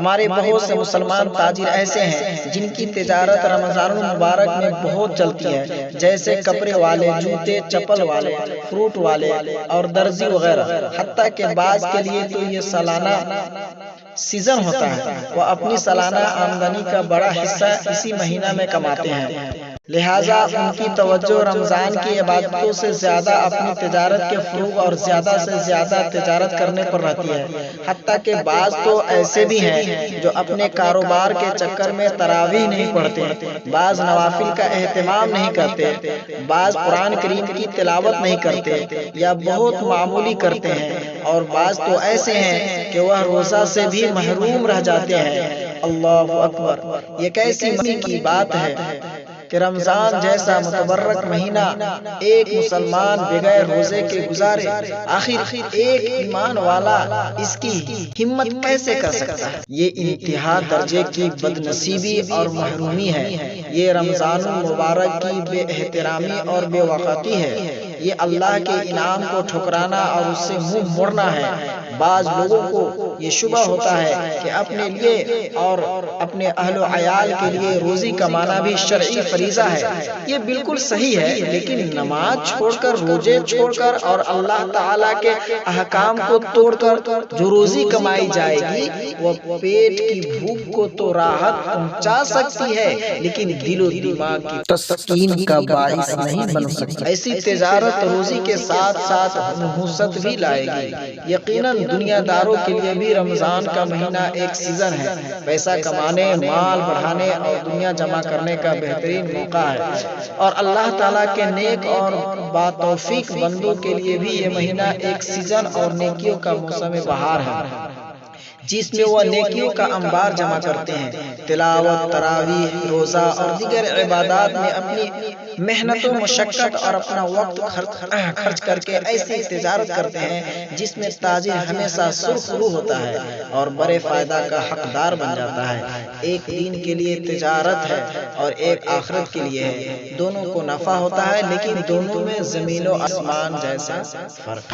ہمارے بہت سے مسلمان تاجر ایسے ہیں جن کی تجارت رمضان المبارک میں بہت چلتی ہے، جیسے کپڑے والے، جوتے چپل والے، فروٹ والے اور درزی وغیرہ۔ حتیٰ کہ بعض کے لیے تو یہ سالانہ سیزن ہوتا ہے، وہ اپنی سالانہ آمدنی کا بڑا حصہ اسی مہینہ میں کماتے ہیں، لہٰذا ان کی توجہ رمضان کی عبادتوں سے زیادہ اپنی تجارت کے فروغ اور زیادہ سے زیادہ تجارت کرنے پر رہتی ہے۔ حتیٰ کہ بعض تو ایسے بھی ہیں جو اپنے کاروبار کے چکر میں تراویح نہیں پڑھتے، بعض نوافل کا اہتمام نہیں کرتے، بعض قرآن کریم کی تلاوت نہیں کرتے یا بہت معمولی کرتے ہیں، اور بعض تو ایسے ہیں کہ وہ روزہ سے بھی محروم رہ جاتے ہیں۔ اللہ اکبر! یہ کیسی مزے کی بات ہے کہ رمضان جیسا متبرک مہینہ ایک مسلمان بغیر روزے کے گزارے۔ آخر ایک ایمان والا اس کی ہمت کیسے کر سکتا ہے؟ یہ انتہا درجے کی بد نصیبی اور محرومی ہے۔ یہ رمضان المبارک کی بے احترامی اور بے وقتی ہے۔ یہ اللہ کے انعام کو ٹھکرانا اور اس سے منہ موڑنا ہے۔ بعض لوگوں کو یہ شبہ ہوتا ہے کہ اپنے لیے اور اپنے اہل و عیال کے لیے روزی کمانا بھی شرعی فریضہ ہے۔ یہ بالکل صحیح ہے، لیکن نماز چھوڑ کر، روزے چھوڑ کر اور اللہ تعالیٰ کے احکام کو توڑ کر جو روزی کمائی جائے گی وہ پیٹ کی بھوک کو تو راحت پہنچا سکتی ہے، لیکن دل و دماغ کی تسکین کا باعث نہیں بن سکتی۔ ایسی تجارت روزی کے ساتھ ساتھ نحوست بھی لائے گی۔ یقیناً دنیا داروں کے لیے بھی رمضان کا مہینہ ایک سیزن ہے، پیسہ کمانے، مال بڑھانے اور دنیا جمع کرنے کا بہترین موقع ہے، اور اللہ تعالیٰ کے نیک اور باتوفیق بندوں کے لیے بھی یہ مہینہ ایک سیزن اور نیکیوں کا موسم بہار ہے، جس میں وہ نیکیوں کا انبار جمع کرتے ہیں۔ تلاوت، تراویح، روزہ اور دیگر عبادات میں اپنی محنت و مشقت اور اپنا وقت خرچ کر کے ایسی تجارت کرتے ہیں جس میں تاجر ہمیشہ سرخرو ہوتا ہے اور بڑے فائدہ کا حقدار بن جاتا ہے۔ ایک دین کے لیے تجارت ہے اور ایک آخرت کے لیے ہے، دونوں کو نفع ہوتا ہے، لیکن دونوں میں زمین و آسمان جیسا فرق ہے۔